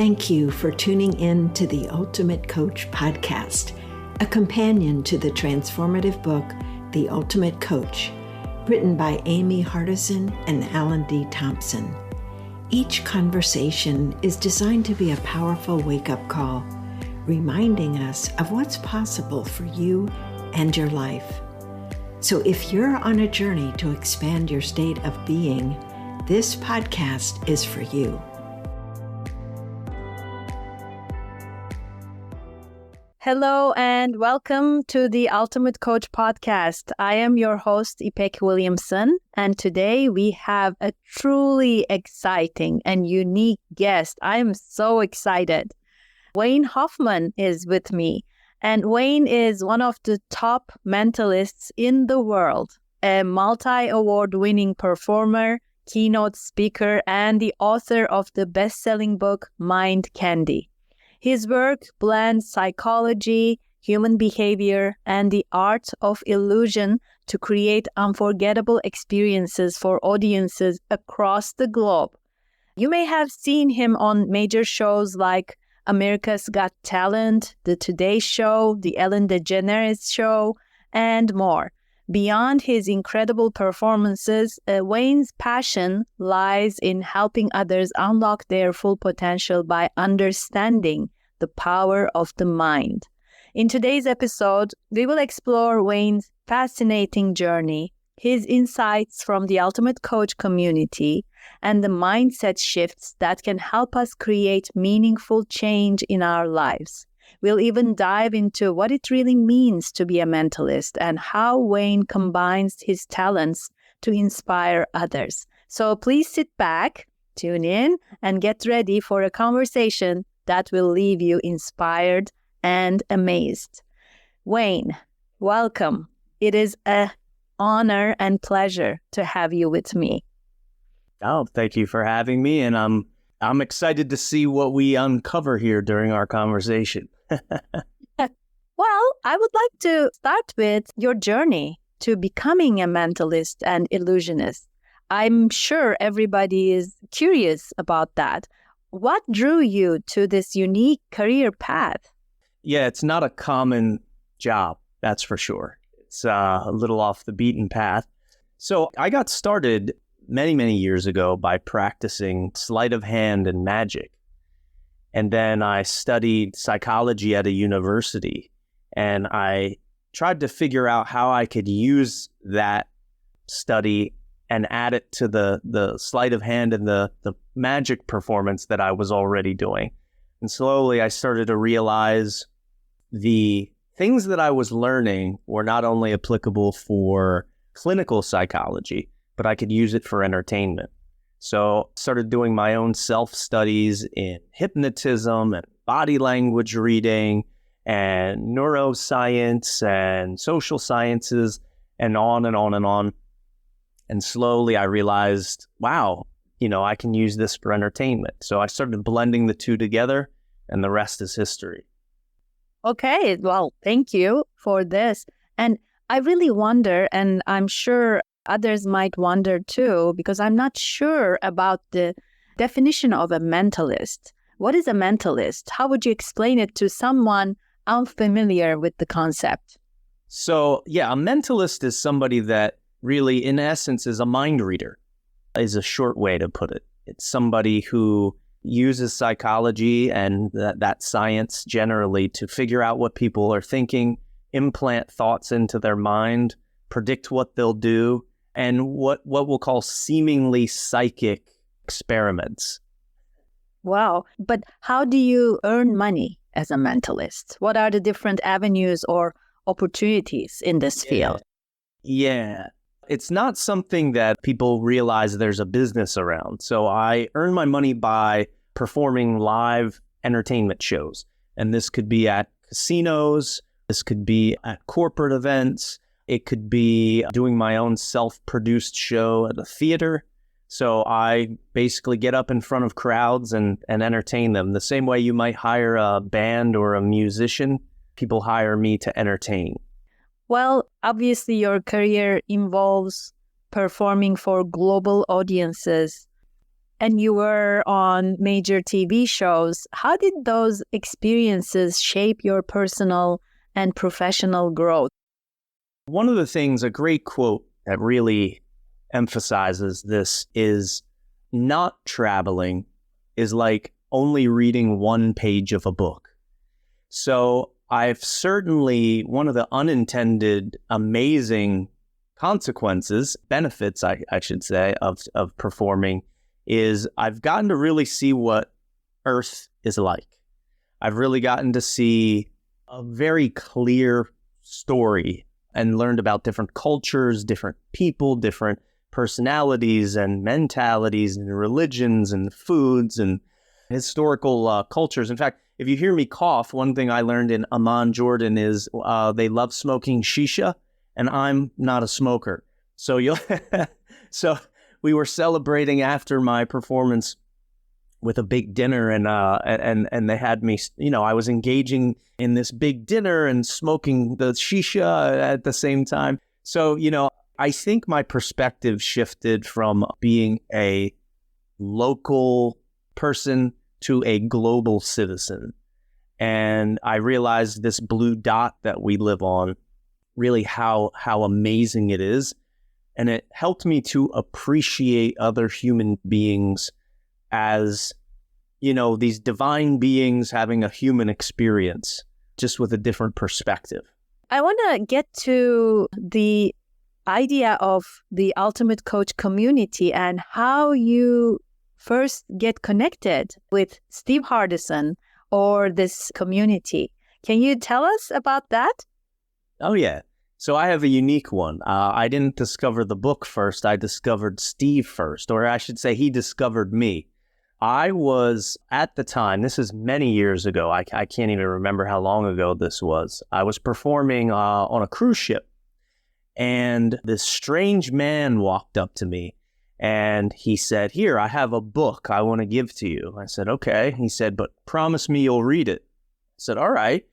Thank you for tuning in to the Ultimate Coach podcast, a companion to the transformative book, The Ultimate Coach, written by Amy Hardison and Alan D. Thompson. Each conversation is designed to be a powerful wake-up call, reminding us of what's possible for you and your life. So if you're on a journey to expand your state of being, this podcast is for you. Hello and welcome to the Ultimate Coach podcast. I am your host, Ipek Williamson, and today we have a truly exciting and unique guest. I am so excited. Wayne Hoffman is with me, and Wayne is one of the top mentalists in the world, a multi-award-winning performer, keynote speaker, and the author of the best-selling book, Mind Candy. His work blends psychology, human behavior, and the art of illusion to create unforgettable experiences for audiences across the globe. You may have seen him on major shows like America's Got Talent, The Today Show, The Ellen DeGeneres Show, and more. Beyond his incredible performances, Wayne's passion lies in helping others unlock their full potential by understanding the power of the mind. In today's episode, we will explore Wayne's fascinating journey, his insights from the Ultimate Coach community, and the mindset shifts that can help us create meaningful change in our lives. We'll even dive into what it really means to be a mentalist and how Wayne combines his talents to inspire others. So please sit back, tune in, and get ready for a conversation that will leave you inspired and amazed. Wayne, welcome. It is an honor and pleasure to have you with me. Oh, thank you for having me, and I'm excited to see what we uncover here during our conversation. Well, I would like to start with your journey to becoming a mentalist and illusionist. I'm sure everybody is curious about that. What drew you to this unique career path? Yeah, it's not a common job, that's for sure. It's a little off the beaten path. So I got started many years ago by practicing sleight of hand and magic. And then I studied psychology at a university, and I tried to figure out how I could use that study and add it to the sleight of hand and the magic performance that I was already doing. And slowly I started to realize the things that I was learning were not only applicable for clinical psychology, but I could use it for entertainment. So I started doing my own self-studies in hypnotism and body language reading and neuroscience and social sciences and on and on and on. And slowly I realized, wow, I can use this for entertainment. So I started blending the two together, and the rest is history. Okay, well, thank you for this. And I really wonder, and I'm sure others might wonder too, because I'm not sure about the definition of a mentalist. What is a mentalist? How would you explain it to someone unfamiliar with the concept? So, yeah, a mentalist is somebody that really, in essence, is a mind reader, is a short way to put it. It's somebody who uses psychology and that science generally to figure out what people are thinking, implant thoughts into their mind, predict what they'll do, and what we'll call seemingly psychic experiments. Wow. But how do you earn money as a mentalist? What are the different avenues or opportunities in this field? Yeah. It's not something that people realize there's a business around. So I earn my money by performing live entertainment shows. And this could be at casinos. This could be at corporate events. It could be doing my own self-produced show at a theater. So I basically get up in front of crowds and entertain them. The same way you might hire a band or a musician, people hire me to entertain. Well, obviously your career involves performing for global audiences. and you were on major TV shows. How did those experiences shape your personal and professional growth? One of the things, a great quote that really emphasizes this is not traveling is like only reading one page of a book. So I've certainly, one of the unintended amazing consequences, benefits, I should say, of performing is I've gotten to really see what Earth is like. I've really gotten to see a very clear story and learned about different cultures, different people, different personalities and mentalities and religions and foods and historical cultures. In fact, if you hear me cough, one thing I learned in Amman, Jordan is they love smoking shisha, and I'm not a smoker. So so we were celebrating after my performance with a big dinner, and they had me, I was engaging in this big dinner and smoking the shisha at the same time. So, I think my perspective shifted from being a local person to a global citizen. And I realized this blue dot that we live on, really how amazing it is. And it helped me to appreciate other human beings as, these divine beings having a human experience, just with a different perspective. I want to get to the idea of the Ultimate Coach community and how you first get connected with Steve Hardison or this community. Can you tell us about that? Oh, yeah. So I have a unique one. I didn't discover the book first. I discovered Steve first, or I should say he discovered me. I was, at the time, this is many years ago. I can't even remember how long ago this was. I was performing on a cruise ship, and this strange man walked up to me, and he said, "Here, I have a book I want to give to you." I said, "Okay." He said, "But promise me you'll read it." I said, "All right."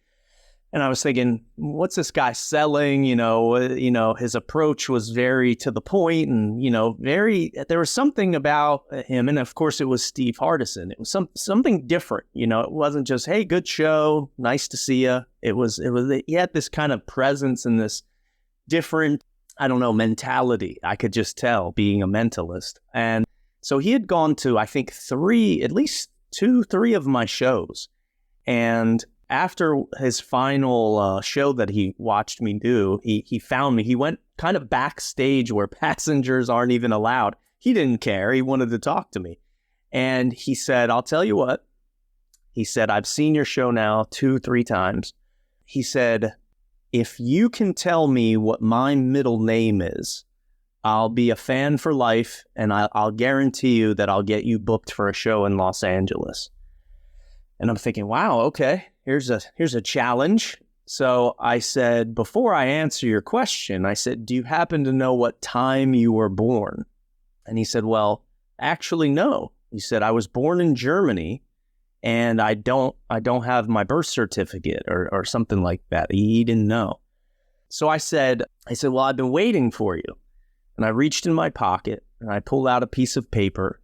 And I was thinking, what's this guy selling? His approach was very to the point, and, there was something about him. And of course, it was Steve Hardison. It was something different. It wasn't just, "Hey, good show. Nice to see you." He had this kind of presence and this different, mentality. I could just tell, being a mentalist. And so he had gone to, I think, at least 2-3 of my shows. And after his final show that he watched me do, he found me. He went kind of backstage where passengers aren't even allowed. He didn't care. He wanted to talk to me. And he said, "I'll tell you what." He said, "I've seen your show now 2-3 times." He said, "If you can tell me what my middle name is, I'll be a fan for life, and I'll guarantee you that I'll get you booked for a show in Los Angeles." And I'm thinking, wow, okay, here's a challenge. So I said, "Before I answer your question," I said, "do you happen to know what time you were born?" And he said, "Well, actually, no." He said, "I was born in Germany, and I don't have my birth certificate," or something like that. He didn't know. So I said, "Well, I've been waiting for you." And I reached in my pocket and I pulled out a piece of paper.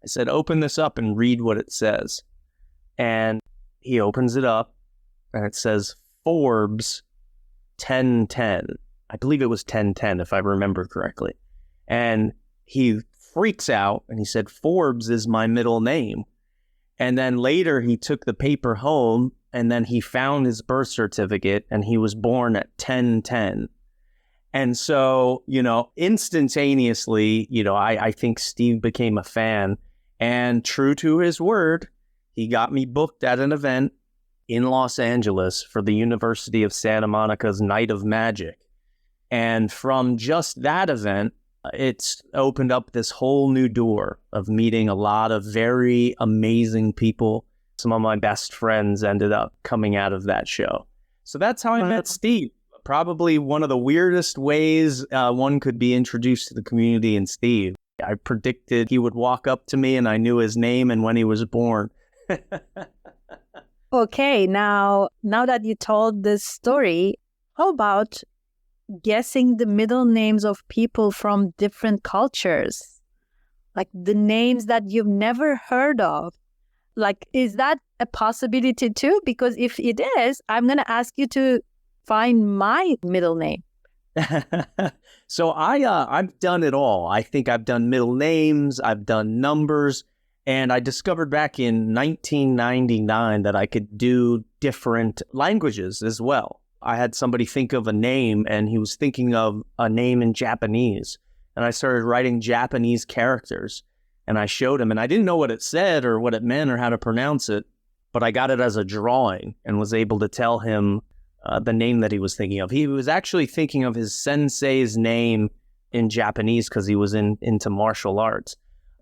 I said, "Open this up and read what it says." And he opens it up, and it says Forbes 1010. I believe it was 1010, if I remember correctly. And he freaks out, and he said, "Forbes is my middle name." And then later he took the paper home, and then he found his birth certificate, and he was born at 1010. And so, instantaneously, I think Steve became a fan, and true to his word, he got me booked at an event in Los Angeles for the University of Santa Monica's Night of Magic. And from just that event, it's opened up this whole new door of meeting a lot of very amazing people. Some of my best friends ended up coming out of that show. So that's how I met Steve. Probably one of the weirdest ways one could be introduced to the community in Steve. I predicted he would walk up to me, and I knew his name and when he was born. Okay, now that you told this story, how about guessing the middle names of people from different cultures? like the names that you've never heard of. Like, is that a possibility too? Because if it is, I'm going to ask you to find my middle name. So I've done it all. I think I've done middle names, I've done numbers, and I discovered back in 1999 that I could do different languages as well. I had somebody think of a name, and he was thinking of a name in Japanese, and I started writing Japanese characters, and I showed him, and I didn't know what it said or what it meant or how to pronounce it, but I got it as a drawing and was able to tell him the name that he was thinking of. He was actually thinking of his sensei's name in Japanese because he was into martial arts.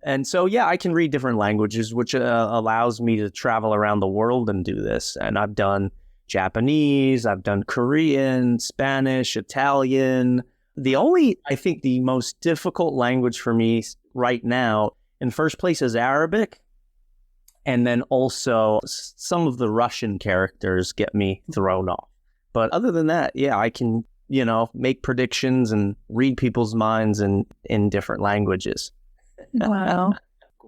And so, yeah, I can read different languages, which allows me to travel around the world and do this. And I've done Japanese, I've done Korean, Spanish, Italian. I think the most difficult language for me right now, in first place, is Arabic. And then also some of the Russian characters get me thrown off. But other than that, yeah, I can, make predictions and read people's minds in different languages. Wow.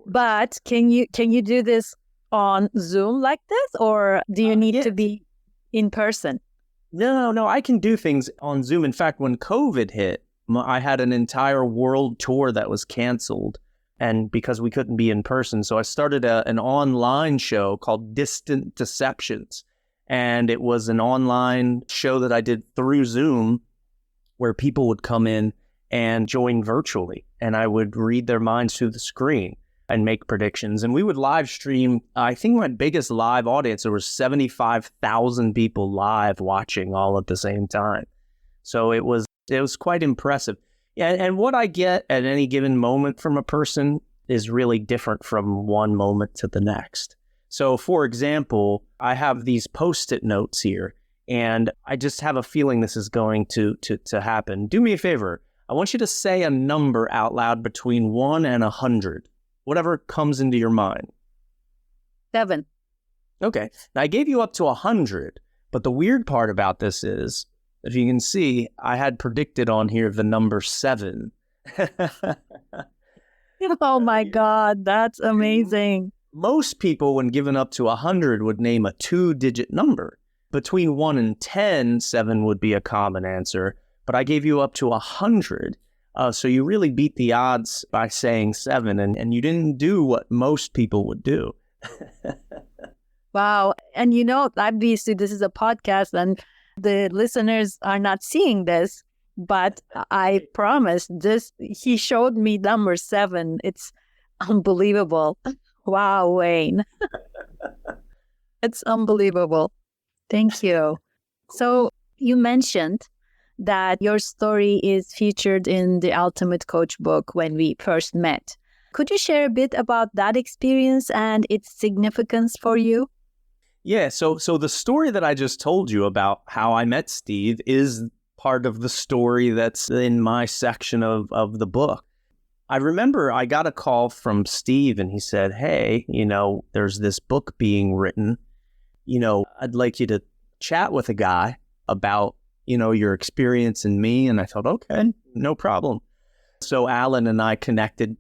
But can you do this on Zoom like this, or do you need to be in person? No, I can do things on Zoom. In fact, when COVID hit, I had an entire world tour that was canceled, and because we couldn't be in person, so I started an online show called Distant Deceptions. And it was an online show that I did through Zoom where people would come in and join virtually. And I would read their minds through the screen and make predictions. And we would live stream. I think my biggest live audience, there was 75,000 people live watching all at the same time. So it was quite impressive. Yeah, and what I get at any given moment from a person is really different from one moment to the next. So, for example, I have these Post-it notes here, and I just have a feeling this is going to happen. Do me a favor. I want you to say a number out loud between 1 and 100, whatever comes into your mind. 7. Okay. Now, I gave you up to 100, but the weird part about this is, if you can see, I had predicted on here the number 7. Oh, my God. That's amazing. Most people, when given up to 100, would name a 2-digit number. Between 1 and 10, 7 would be a common answer. But I gave you up to 100. So you really beat the odds by saying 7. And you didn't do what most people would do. Wow. And obviously this is a podcast and the listeners are not seeing this. But I promise he showed me number 7. It's unbelievable. Wow, Wayne. It's unbelievable. Thank you. So you mentioned that your story is featured in the Ultimate Coach book when we first met. Could you share a bit about that experience and its significance for you? Yeah, so the story that I just told you about how I met Steve is part of the story that's in my section of the book. I remember I got a call from Steve and he said, hey, there's this book being written. I'd like you to chat with a guy about, your experience in me. And I thought, okay, no problem. So Alan and I connected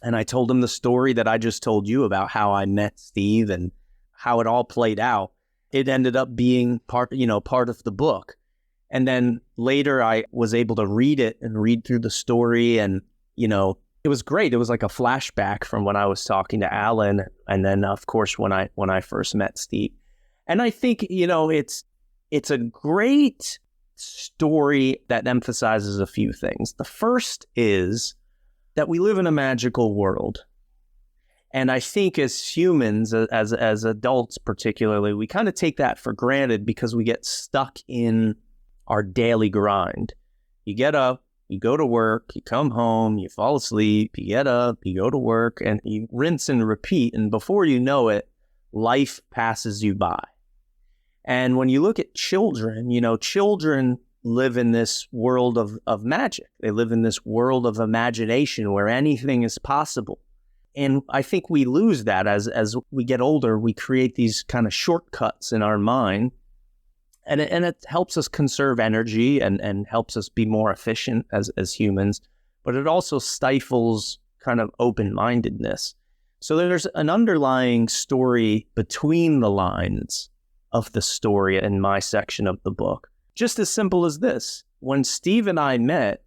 and I told him the story that I just told you about how I met Steve and how it all played out. It ended up being part of the book. And then later I was able to read it and read through the story and it was great. It was like a flashback from when I was talking to Alan, and then of course when I first met Steve. And I think it's a great story that emphasizes a few things. The first is that we live in a magical world, and I think as humans, as adults particularly, we kind of take that for granted because we get stuck in our daily grind. You get up. You go to work, you come home, you fall asleep, you get up, you go to work, and you rinse and repeat. And before you know it, life passes you by. And when you look at children, children live in this world of magic. They live in this world of imagination where anything is possible. And I think we lose that as we get older. We create these kind of shortcuts in our mind. And it helps us conserve energy and helps us be more efficient as humans. But it also stifles kind of open-mindedness. So there's an underlying story between the lines of the story in my section of the book. Just as simple as this. When Steve and I met,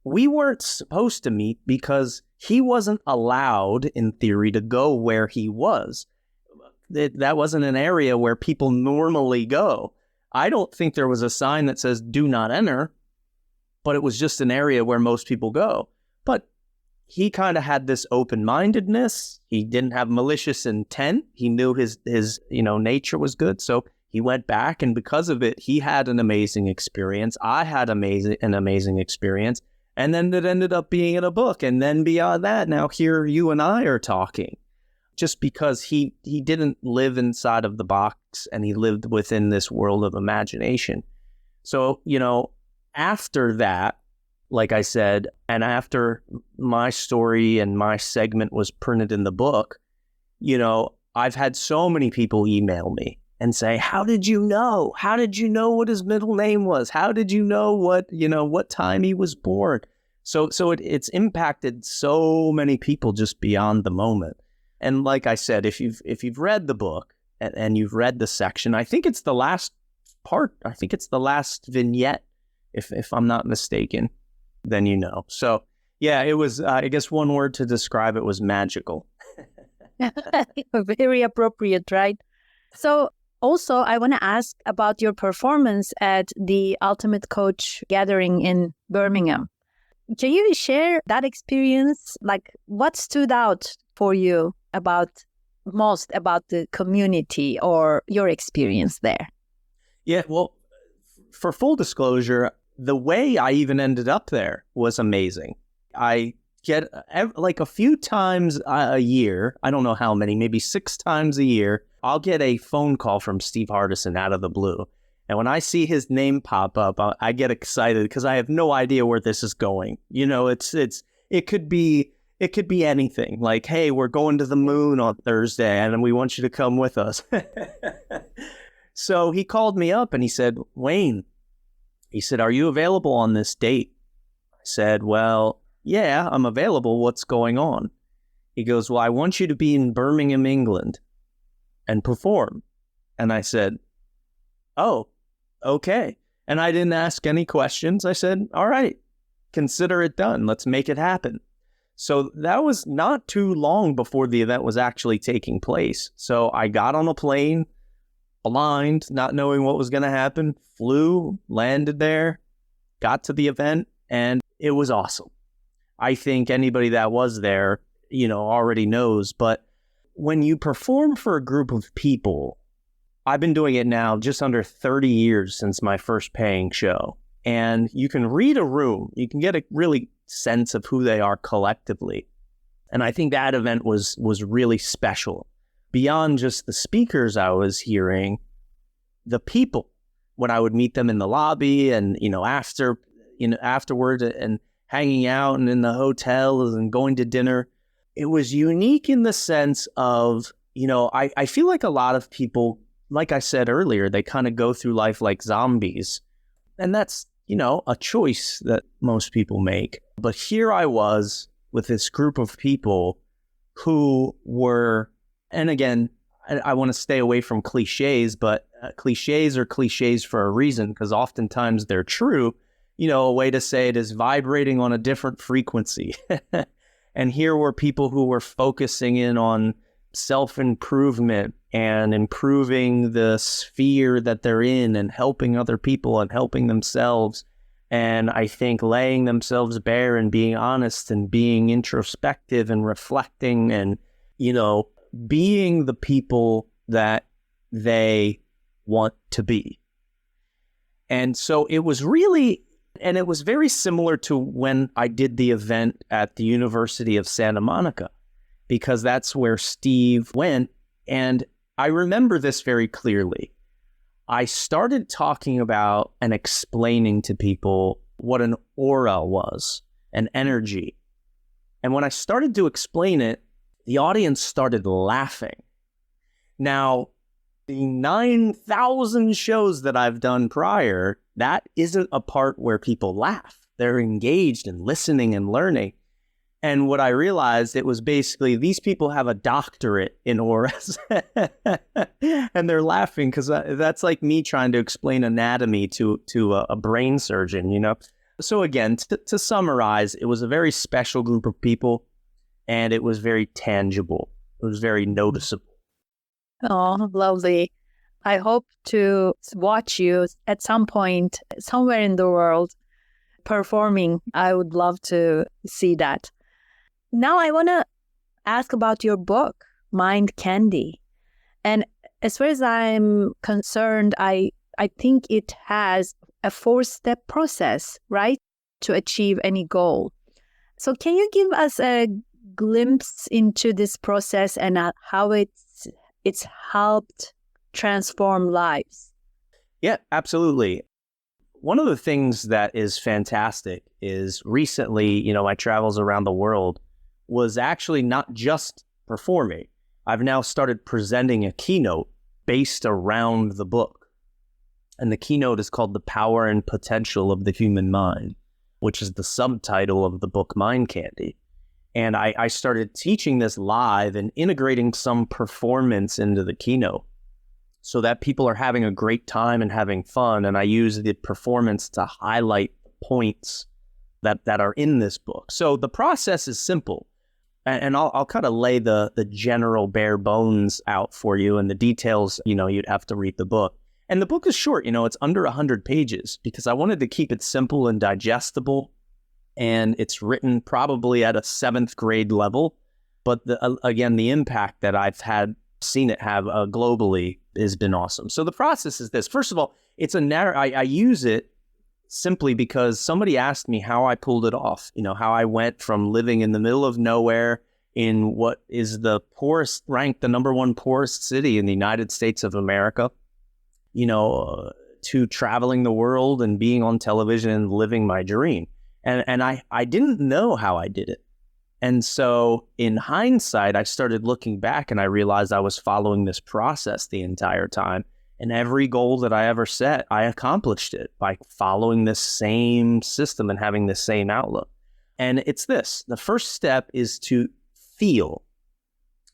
we weren't supposed to meet because he wasn't allowed, in theory, to go where he was. That wasn't an area where people normally go. I don't think there was a sign that says, do not enter, but it was just an area where most people go. But he kind of had this open-mindedness. He didn't have malicious intent. He knew his nature was good. So he went back, and because of it, he had an amazing experience. I had an amazing experience. And then it ended up being in a book. And then beyond that, now here you and I are talking. Just because he didn't live inside of the box and he lived within this world of imagination. So, after that, like I said, and after my story and my segment was printed in the book, I've had so many people email me and say, how did you know? How did you know what his middle name was? How did you know what time he was born? So it's impacted so many people just beyond the moment. And like I said, if you've read the book and you've read the section, I think it's the last part. I think it's the last vignette, if I'm not mistaken, then you know. So yeah, it was, I guess one word to describe it was magical. Very appropriate, right? So also, I want to ask about your performance at the Ultimate Coach gathering in Birmingham. Can you share that experience? Like, what stood out for you most about the community or your experience there? Yeah, well, for full disclosure, the way I even ended up there was amazing. I get like a few times a year, I don't know how many, maybe 6 times a year, I'll get a phone call from Steve Hardison out of the blue. And when I see his name pop up, I get excited because I have no idea where this is going. It could be anything. Like, hey, we're going to the moon on Thursday and we want you to come with us. So he called me up and he said, Wayne, he said, are you available on this date? I said, well, yeah, I'm available. What's going on? He goes, well, I want you to be in Birmingham, England and perform. And I said, oh, okay. And I didn't ask any questions. I said, all right, consider it done. Let's make it happen. So that was not too long before the event was actually taking place. So I got on a plane, blind, not knowing what was going to happen, flew, landed there, got to the event, and it was awesome. I think anybody that was there, already knows. But when you perform for a group of people, I've been doing it now just under 30 years since my first paying show. And you can read a room. You can get a really sense of who they are collectively. And I think that event was really special. Beyond just the speakers I was hearing, the people, when I would meet them in the lobby and, afterward and hanging out and in the hotels and going to dinner, it was unique in the sense of, I feel like a lot of people, like I said earlier, they kind of go through life like zombies. And that's, a choice that most people make. But here I was with this group of people who were, and again, I want to stay away from cliches, but cliches are cliches for a reason, because oftentimes they're true. A way to say it is vibrating on a different frequency. And here were people who were focusing in on self-improvement and improving the sphere that they're in and helping other people and helping themselves. And I think laying themselves bare and being honest and being introspective and reflecting and, being the people that they want to be. And so it was really, and it was very similar to when I did the event at the University of Santa Monica, because that's where Steve went. And I remember this very clearly. I started talking about and explaining to people what an aura was, an energy. And when I started to explain it, the audience started laughing. Now, the 9,000 shows that I've done prior, that isn't a part where people laugh. They're engaged and listening and learning. And what I realized, it was basically these people have a doctorate in auras and they're laughing because that's like me trying to explain anatomy to a brain surgeon, you know? So again, to summarize, it was a very special group of people and it was very tangible. It was very noticeable. Oh, lovely. I hope to watch you at some point, somewhere in the world, performing. I would love to see that. Now I want to ask about your book, Mind Candy. And as far as I'm concerned, I think it has a 4-step process, right, to achieve any goal. So can you give us a glimpse into this process and how it's helped transform lives? Yeah, absolutely. One of the things that is fantastic is recently, you know, my travels around the world was actually not just performing. I've now started presenting a keynote based around the book. And the keynote is called The Power and Potential of the Human Mind, which is the subtitle of the book Mind Candy. And I started teaching this live and integrating some performance into the keynote so that people are having a great time and having fun. And I use the performance to highlight points that are in this book. So the process is simple. And I'll kind of lay the general bare bones out for you, and the details, you know, you'd have to read the book. And the book is short, you know, it's under 100 pages because I wanted to keep it simple and digestible. And it's written probably at a 7th grade level. But again, the impact that I've seen it have globally has been awesome. So the process is this. First of all, it's I use it simply because somebody asked me how I pulled it off, you know, how I went from living in the middle of nowhere in what is the poorest, ranked the #1 poorest city in the United States of America, you know, to traveling the world and being on television and living my dream. And I didn't know how I did it. And so in hindsight, I started looking back and I realized I was following this process the entire time. And every goal that I ever set, I accomplished it by following this same system and having the same outlook. And it's this. The first step is to feel.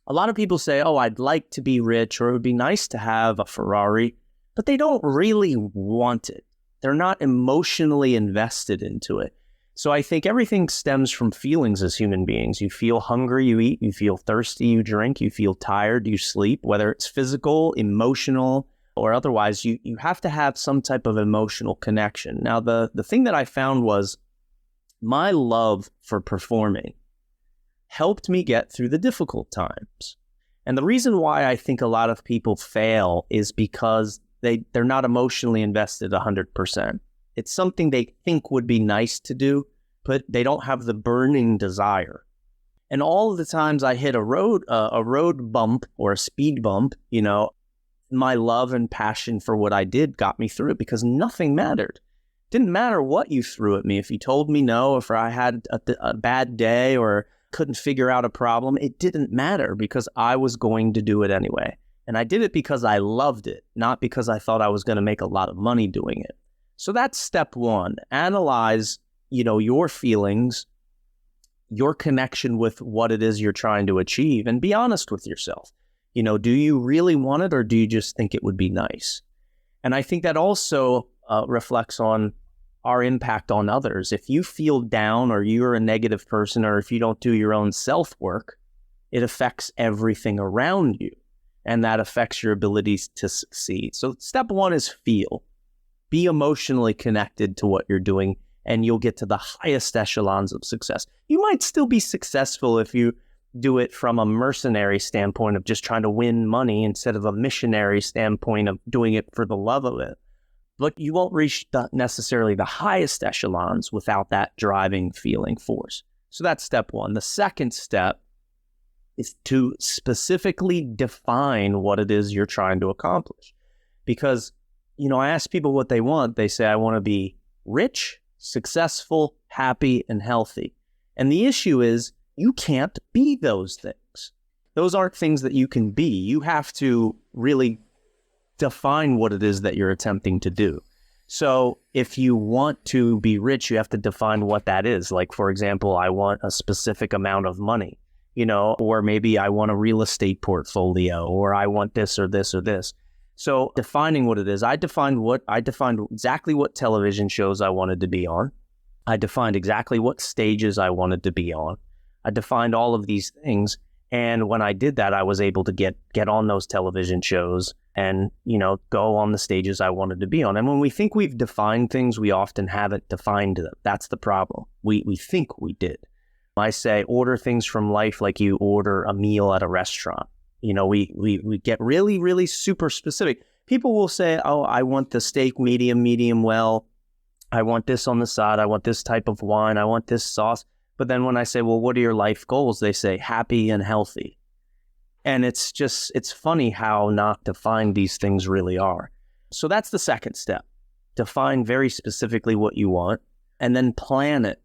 A lot of people say, oh, I'd like to be rich, or it would be nice to have a Ferrari, but they don't really want it. They're not emotionally invested into it. So I think everything stems from feelings as human beings. You feel hungry, you eat. You feel thirsty, you drink. You feel tired, you sleep. Whether it's physical, emotional, or otherwise, you have to have some type of emotional connection. Now, the thing that I found was my love for performing helped me get through the difficult times. And the reason why I think a lot of people fail is because they're not emotionally invested 100%. It's something they think would be nice to do, but they don't have the burning desire. And all of the times I hit a road bump or a speed bump, you know, my love and passion for what I did got me through it because nothing mattered. Didn't matter what you threw at me. If you told me no, if I had a bad day or couldn't figure out a problem, it didn't matter because I was going to do it anyway. And I did it because I loved it, not because I thought I was going to make a lot of money doing it. So that's step one. Analyze, you know, your feelings, your connection with what it is you're trying to achieve, and be honest with yourself. You know, do you really want it or do you just think it would be nice? And I think that also reflects on our impact on others. If you feel down or you're a negative person or if you don't do your own self-work, it affects everything around you. And that affects your abilities to succeed. So step one is feel. Be emotionally connected to what you're doing and you'll get to the highest echelons of success. You might still be successful if you do it from a mercenary standpoint of just trying to win money instead of a missionary standpoint of doing it for the love of it. But you won't reach necessarily the highest echelons without that driving feeling force. So that's step one. The second step is to specifically define what it is you're trying to accomplish. Because, you know, I ask people what they want. They say, I want to be rich, successful, happy, and healthy. And the issue is, you can't be those things. Those aren't things that you can be. You have to really define what it is that you're attempting to do. So if you want to be rich, you have to define what that is. Like, for example, I want a specific amount of money, or maybe I want a real estate portfolio, or I want this or this or this. So defining what it is, I defined exactly what television shows I wanted to be on. I defined exactly what stages I wanted to be on. I defined all of these things. And when I did that, I was able to get on those television shows and, go on the stages I wanted to be on. And when we think we've defined things, we often haven't defined them. That's the problem. We think we did. I say, order things from life like you order a meal at a restaurant. We get really, really super specific. People will say, oh, I want the steak medium well. I want this on the side. I want this type of wine. I want this sauce. But then when I say, well, what are your life goals? They say happy and healthy. And it's funny how not defined these things really are. So that's the second step. Define very specifically what you want and then plan it.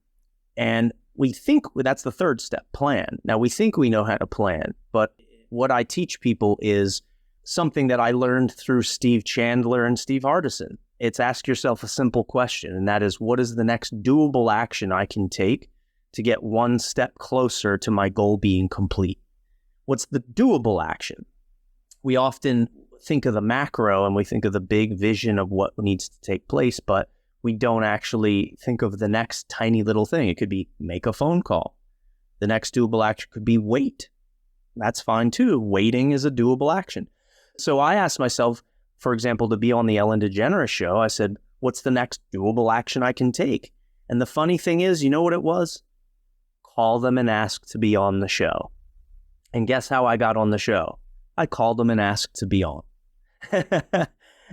And we think that's the third step, plan. Now we think we know how to plan, but what I teach people is something that I learned through Steve Chandler and Steve Hardison. It's ask yourself a simple question, and that is, what is the next doable action I can take to get one step closer to my goal being complete? What's the doable action? We often think of the macro and we think of the big vision of what needs to take place, but we don't actually think of the next tiny little thing. It could be make a phone call. The next doable action could be wait. That's fine too. Waiting is a doable action. So I asked myself, for example, to be on the Ellen DeGeneres show, I said, what's the next doable action I can take? And the funny thing is, you know what it was? Call them and ask to be on the show. And guess how I got on the show? I called them and asked to be on.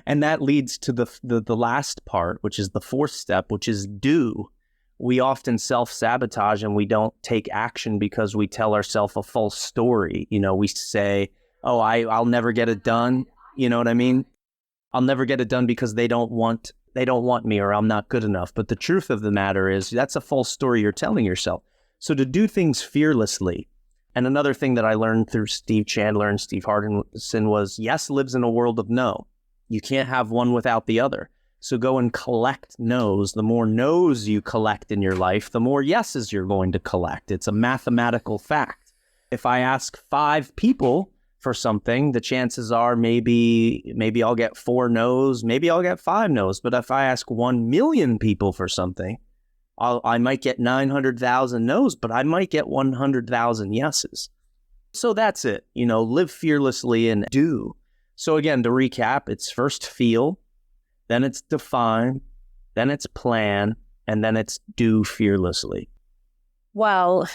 And that leads to the last part, which is the fourth step, which is do. We often self-sabotage and we don't take action because we tell ourselves a false story. We say, oh, I'll never get it done. You know what I mean? I'll never get it done because they don't want me, or I'm not good enough. But the truth of the matter is that's a false story you're telling yourself. So to do things fearlessly. And another thing that I learned through Steve Chandler and Steve Hardison was yes lives in a world of no. You can't have one without the other. So go and collect no's. The more no's you collect in your life, the more yeses you're going to collect. It's a mathematical fact. If I ask 5 people for something, the chances are maybe I'll get 4 no's, maybe I'll get 5 no's. But if I ask 1 million people for something, I might get 900,000 no's, but I might get 100,000 yeses. So that's it. Live fearlessly and do. So again, to recap, it's first feel, then it's define, then it's plan, and then it's do fearlessly. Well,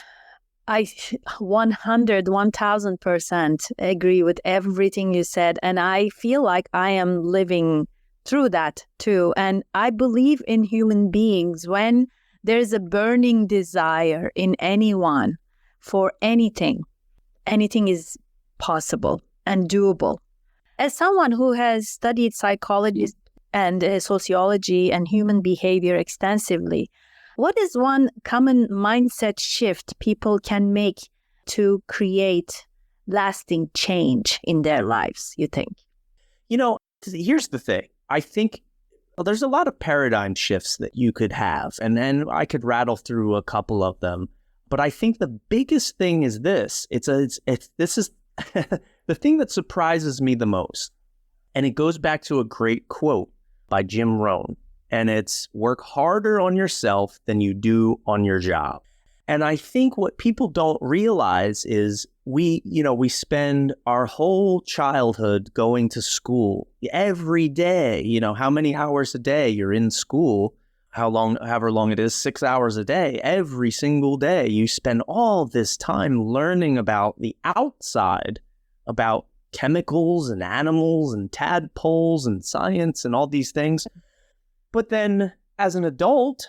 I 1000% agree with everything you said. And I feel like I am living through that too. And I believe in human beings when there's a burning desire in anyone for anything is possible and doable. As someone who has studied psychology and sociology and human behavior extensively, what is one common mindset shift people can make to create lasting change in their lives, you think? Here's the thing. I think there's a lot of paradigm shifts that you could have, and then I could rattle through a couple of them. But I think the biggest thing is this. This is the thing that surprises me the most. And it goes back to a great quote by Jim Rohn. And it's work harder on yourself than you do on your job. And I think what people don't realize is we spend our whole childhood going to school every day. How many hours a day you're in school, however long it is, 6 hours a day, every single day. You spend all this time learning about the outside, about chemicals and animals and tadpoles and science and all these things. But then as an adult,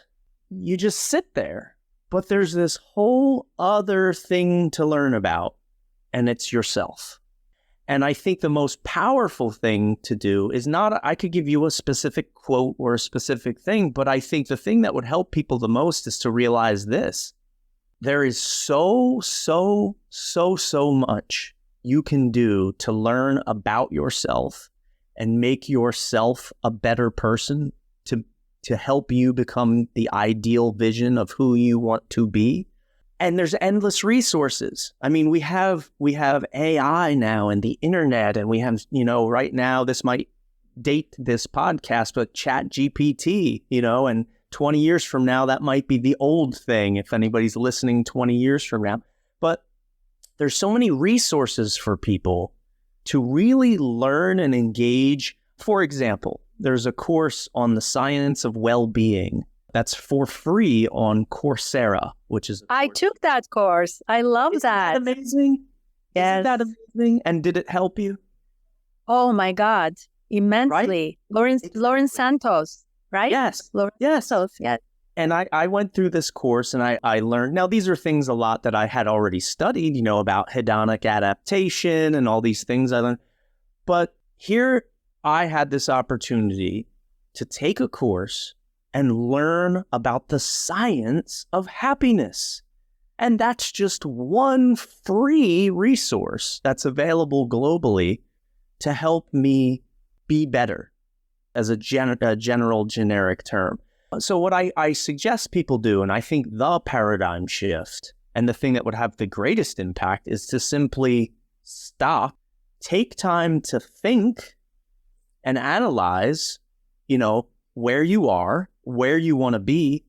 you just sit there. But there's this whole other thing to learn about, and it's yourself. And I think the most powerful thing to do is not, I could give you a specific quote or a specific thing, but I think the thing that would help people the most is to realize this. There is so much you can do to learn about yourself and make yourself a better person to help you become the ideal vision of who you want to be. And there's endless resources. I mean, we have AI now and the internet, and we have, right now, this might date this podcast, but Chat GPT, and 20 years from now, that might be the old thing if anybody's listening 20 years from now. But there's so many resources for people to really learn and engage. For example, there's a course on the science of well-being that's for free on Coursera, which is... I took that course. I love that. Isn't that amazing? Yes. Isn't that amazing? And did it help you? Oh my God, immensely. Right? Lauren Santos, right? Yes. Yes. Santos, yes. And I went through this course and I learned, now these are things a lot that I had already studied, about hedonic adaptation and all these things I learned. But here I had this opportunity to take a course and learn about the science of happiness. And that's just one free resource that's available globally to help me be better, as a general generic term. So what I suggest people do, and I think the paradigm shift and the thing that would have the greatest impact, is to simply stop, take time to think and analyze, where you are, where you want to be,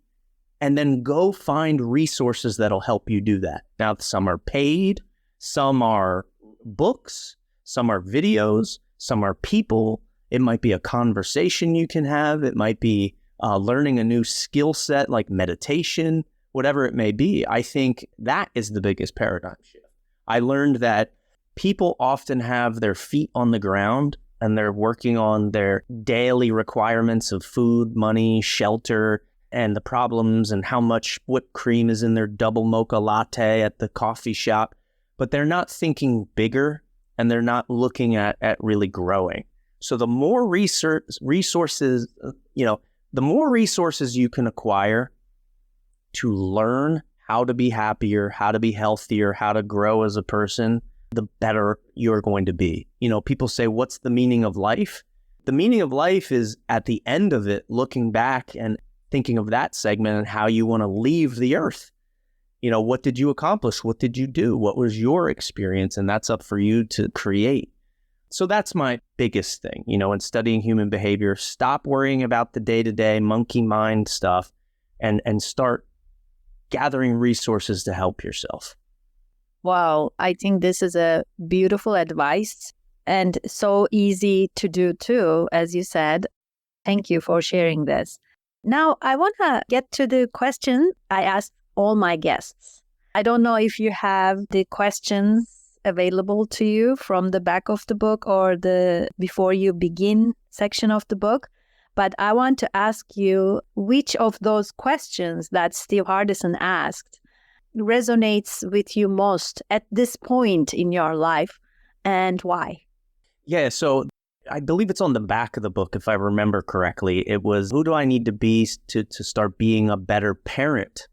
and then go find resources that'll help you do that. Now, some are paid, some are books, some are videos, some are people. It might be a conversation you can have. It might be learning a new skill set like meditation, whatever it may be. I think that is the biggest paradigm shift. I learned that people often have their feet on the ground and they're working on their daily requirements of food, money, shelter, and the problems and how much whipped cream is in their double mocha latte at the coffee shop. But they're not thinking bigger and they're not looking at really growing. So the more resources, the more resources you can acquire to learn how to be happier, how to be healthier, how to grow as a person, the better you're going to be. People say, what's the meaning of life? The meaning of life is at the end of it, looking back and thinking of that segment and how you want to leave the earth. What did you accomplish? What did you do? What was your experience? And that's up for you to create. So that's my biggest thing, in studying human behavior. Stop worrying about the day-to-day monkey mind stuff and start gathering resources to help yourself. Wow, I think this is a beautiful advice and so easy to do too, as you said. Thank you for sharing this. Now, I want to get to the question I asked all my guests. I don't know if you have the questions available to you from the back of the book or the before you begin section of the book, but I want to ask you which of those questions that Steve Hardison asked resonates with you most at this point in your life and why? Yeah, so I believe it's on the back of the book, if I remember correctly. It was, who do I need to be to start being a better parent?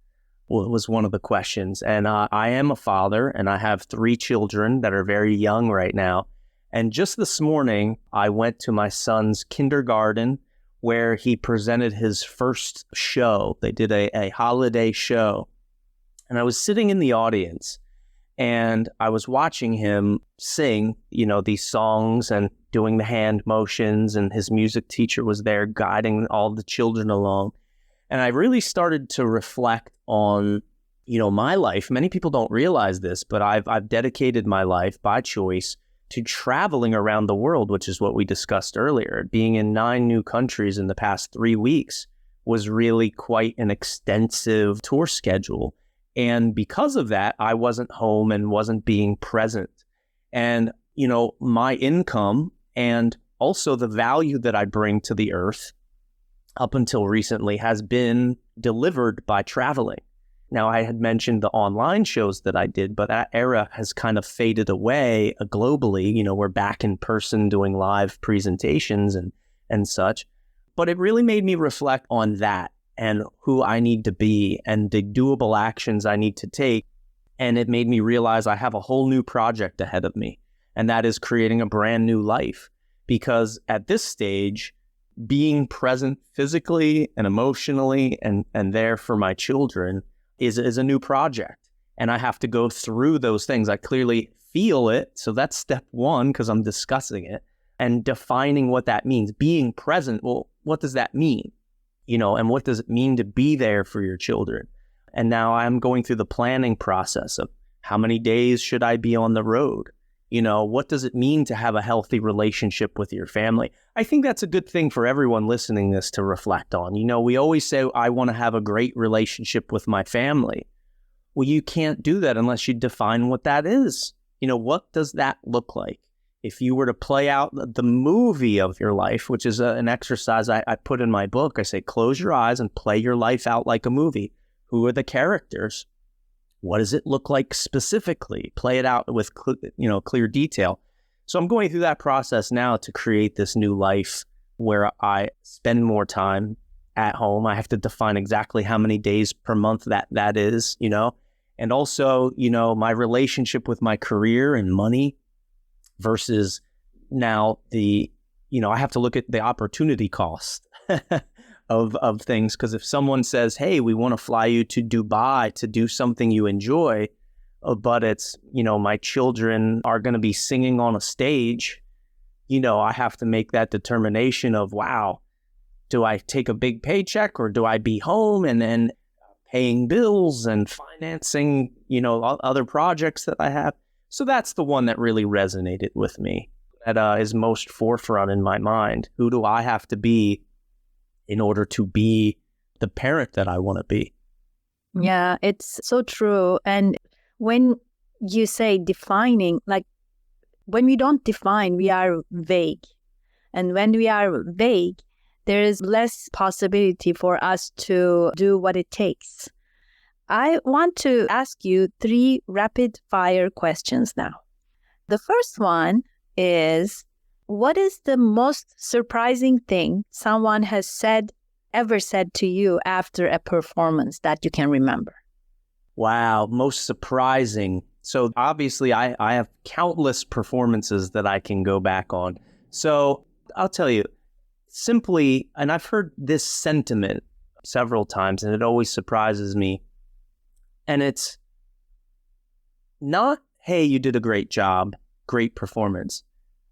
Well, it was one of the questions. And I am a father, and I have 3 children that are very young right now. And just this morning, I went to my son's kindergarten where he presented his first show. They did a holiday show. And I was sitting in the audience, and I was watching him sing, these songs and doing the hand motions, and his music teacher was there guiding all the children along. And I really started to reflect on, my life. Many people don't realize this, but I've dedicated my life by choice to traveling around the world, which is what we discussed earlier. Being in 9 new countries in the past 3 weeks was really quite an extensive tour schedule. And because of that, I wasn't home and wasn't being present. And, my income and also the value that I bring to the earth up until recently has been delivered by traveling. Now, I had mentioned the online shows that I did, but that era has kind of faded away globally. We're back in person doing live presentations and such. But it really made me reflect on that and who I need to be and the doable actions I need to take. And it made me realize I have a whole new project ahead of me, and that is creating a brand new life. Because at this stage, being present physically and emotionally and there for my children is a new project. And I have to go through those things. I clearly feel it. So that's step one, because I'm discussing it and defining what that means. Being present, well, what does that mean? And what does it mean to be there for your children? And now I'm going through the planning process of how many days should I be on the road? What does it mean to have a healthy relationship with your family? I think that's a good thing for everyone listening this to reflect on. We always say, I want to have a great relationship with my family. Well, you can't do that unless you define what that is. What does that look like? If you were to play out the movie of your life, which is an exercise I put in my book, I say, close your eyes and play your life out like a movie. Who are the characters? What does it look like specifically? Play it out with clear detail. So I'm going through that process now to create this new life where I spend more time at home. I have to define exactly how many days per month that is, and also, my relationship with my career and money versus now I have to look at the opportunity cost of things. Because if someone says, hey, we want to fly you to Dubai to do something you enjoy, but it's, my children are going to be singing on a stage, I have to make that determination of, wow, do I take a big paycheck or do I be home and then paying bills and financing, other projects that I have? So that's the one that really resonated with me. That is most forefront in my mind. Who do I have to be in order to be the parent that I want to be? Yeah, it's so true. And when you say defining, like when we don't define, we are vague. And when we are vague, there is less possibility for us to do what it takes. I want to ask you 3 rapid fire questions now. The first one is, what is the most surprising thing someone has ever said to you after a performance that you can remember? Wow, most surprising. So obviously I have countless performances that I can go back on. So I'll tell you simply, and I've heard this sentiment several times and it always surprises me. And it's not, hey, you did a great job, great performance.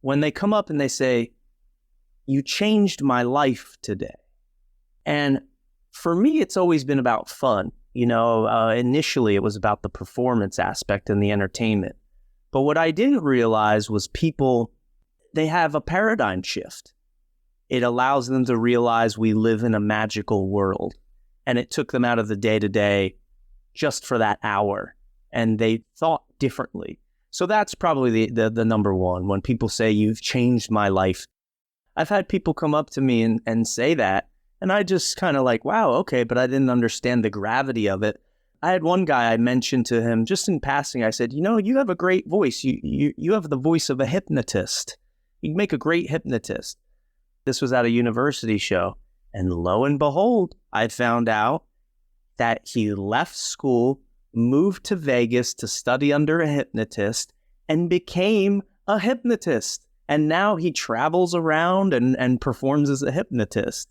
When they come up and they say, you changed my life today. And for me, it's always been about fun. Initially it was about the performance aspect and the entertainment. But what I didn't realize was people, they have a paradigm shift. It allows them to realize we live in a magical world. And it took them out of the day-to-day just for that hour. And they thought differently. So that's probably the number one. When people say, you've changed my life. I've had people come up to me and say that. And I just kind of like, wow, okay, but I didn't understand the gravity of it. I had one guy, I mentioned to him just in passing, I said, you have a great voice. You have the voice of a hypnotist. You'd make a great hypnotist. This was at a university show. And lo and behold, I found out that he left school, moved to Vegas to study under a hypnotist, and became a hypnotist. And now he travels around and performs as a hypnotist.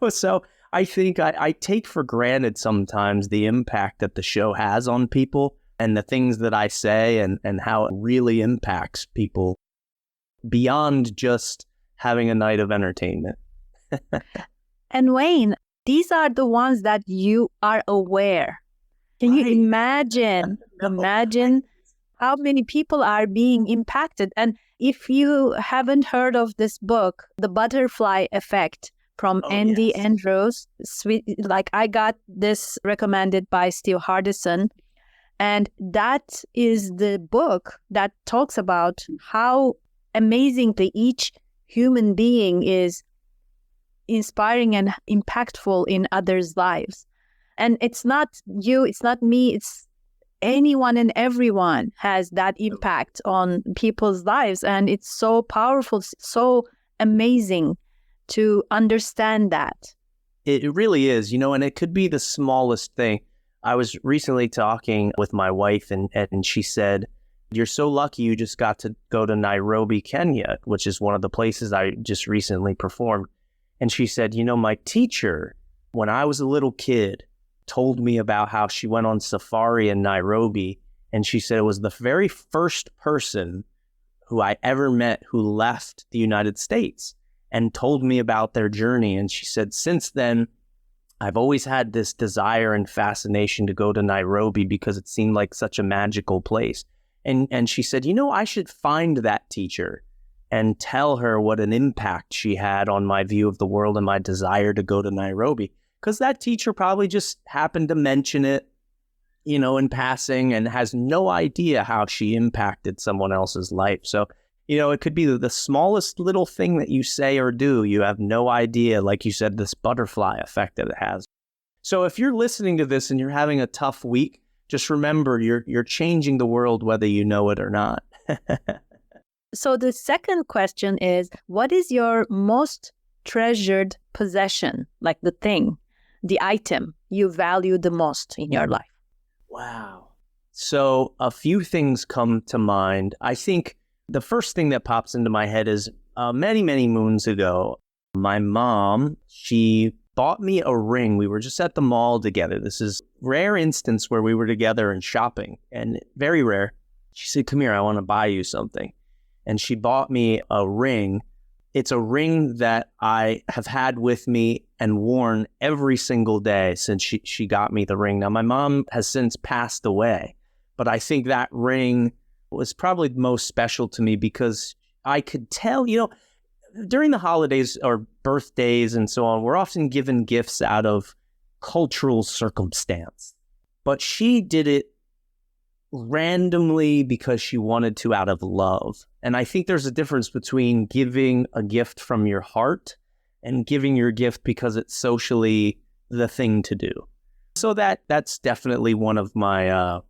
So I think I take for granted sometimes the impact that the show has on people and the things that I say and how it really impacts people beyond just having a night of entertainment. And Wayne, these are the ones that you are aware. Can you imagine how many people are being impacted? And if you haven't heard of this book, The Butterfly Effect from Andy Andrews, I got this recommended by Steve Hardison. And that is the book that talks about how amazingly each human being is inspiring and impactful in others' lives. And it's not you, it's not me, it's anyone and everyone has that impact on people's lives. And it's so powerful, so amazing to understand that. It really is, and it could be the smallest thing. I was recently talking with my wife and she said, you're so lucky you just got to go to Nairobi, Kenya, which is one of the places I just recently performed. And she said, my teacher, when I was a little kid, told me about how she went on safari in Nairobi. And she said it was the very first person who I ever met who left the United States and told me about their journey. And she said, since then, I've always had this desire and fascination to go to Nairobi because it seemed like such a magical place. And she said, I should find that teacher and tell her what an impact she had on my view of the world and my desire to go to Nairobi. Because that teacher probably just happened to mention it, in passing, and has no idea how she impacted someone else's life. So, it could be the smallest little thing that you say or do. You have no idea, like you said, this butterfly effect that it has. So if you're listening to this and you're having a tough week, just remember you're changing the world whether you know it or not. So the second question is, what is your most treasured possession, like the thing, the item you value the most in your life? Wow. So a few things come to mind. I think the first thing that pops into my head is many, many moons ago, my mom, she bought me a ring. We were just at the mall together. This is rare instance where we were together and shopping, and very rare. She said, come here, I want to buy you something. And she bought me a ring. It's a ring that I have had with me and worn every single day since she got me the ring. Now, my mom has since passed away, but I think that ring was probably most special to me because I could tell, during the holidays or birthdays and so on, we're often given gifts out of cultural circumstance. But she did it randomly because she wanted to out of love. And I think there's a difference between giving a gift from your heart and giving your gift because it's socially the thing to do. So that's definitely one of my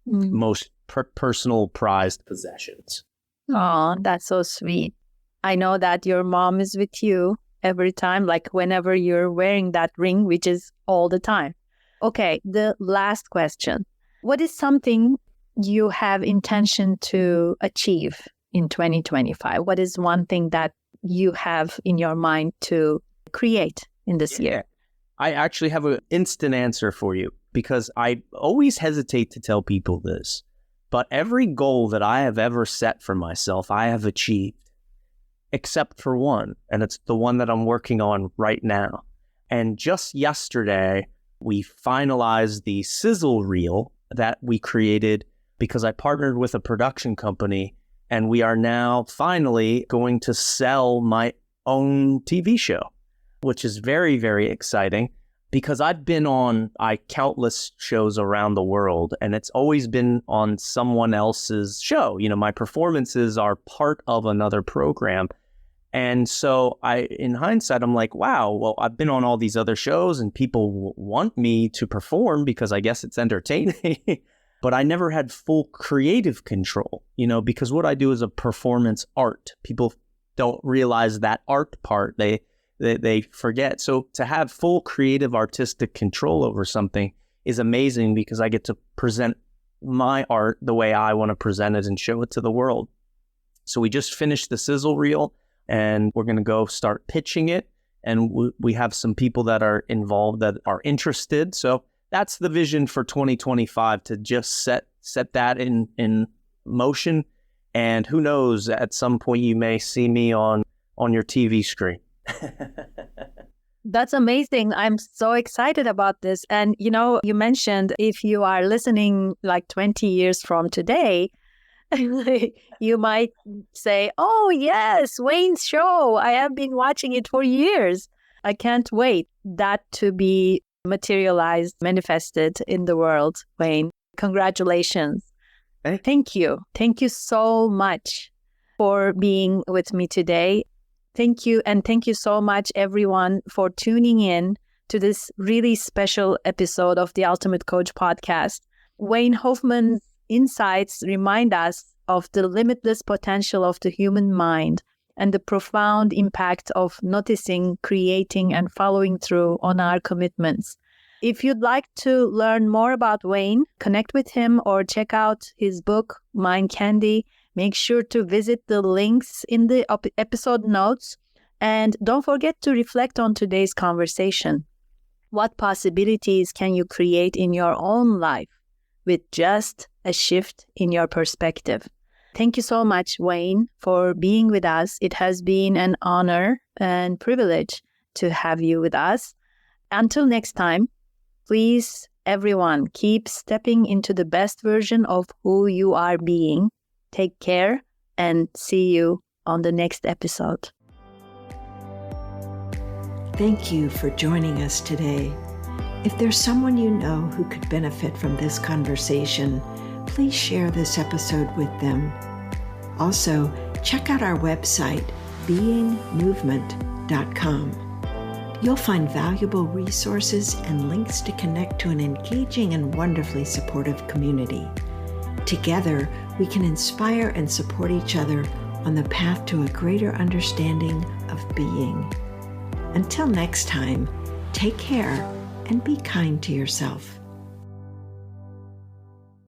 most personal prized possessions. Oh, that's so sweet. I know that your mom is with you every time, like whenever you're wearing that ring, which is all the time. Okay, the last question. What is something you have intention to achieve in 2025? What is one thing that you have in your mind to create in this year? I actually have an instant answer for you because I always hesitate to tell people this, but every goal that I have ever set for myself, I have achieved. Except for one, and it's the one that I'm working on right now. And just yesterday, we finalized the sizzle reel that we created because I partnered with a production company, and we are now finally going to sell my own TV show, which is very, very exciting because I've been on countless shows around the world, and it's always been on someone else's show. My performances are part of another program. And so in hindsight, I'm like, wow, well, I've been on all these other shows and people want me to perform because I guess it's entertaining, but I never had full creative control, because what I do is a performance art. People don't realize that art part. They forget. So to have full creative artistic control over something is amazing because I get to present my art the way I want to present it and show it to the world. So we just finished the sizzle reel. And we're going to go start pitching it. And we have some people that are involved that are interested. So that's the vision for 2025, to just set that in motion. And who knows, at some point you may see me on your TV screen. That's amazing. I'm so excited about this. And, you mentioned if you are listening like 20 years from today, you might say, oh, yes, Wayne's show. I have been watching it for years. I can't wait that to be materialized, manifested in the world, Wayne. Congratulations. Thank you. Thank you so much for being with me today. Thank you. And thank you so much, everyone, for tuning in to this really special episode of the Ultimate Coach podcast. Wayne Hoffman's insights remind us of the limitless potential of the human mind and the profound impact of noticing, creating, and following through on our commitments. If you'd like to learn more about Wayne, connect with him, or check out his book, Mind Candy, make sure to visit the links in the episode notes And don't forget to reflect on today's conversation. What possibilities can you create in your own life with just a shift in your perspective? Thank you so much, Wayne, for being with us. It has been an honor and privilege to have you with us. Until next time, please, everyone, keep stepping into the best version of who you are being. Take care and see you on the next episode. Thank you for joining us today. If there's someone you know who could benefit from this conversation, please share this episode with them. Also, check out our website, beingmovement.com. You'll find valuable resources and links to connect to an engaging and wonderfully supportive community. Together, we can inspire and support each other on the path to a greater understanding of being. Until next time, take care and be kind to yourself.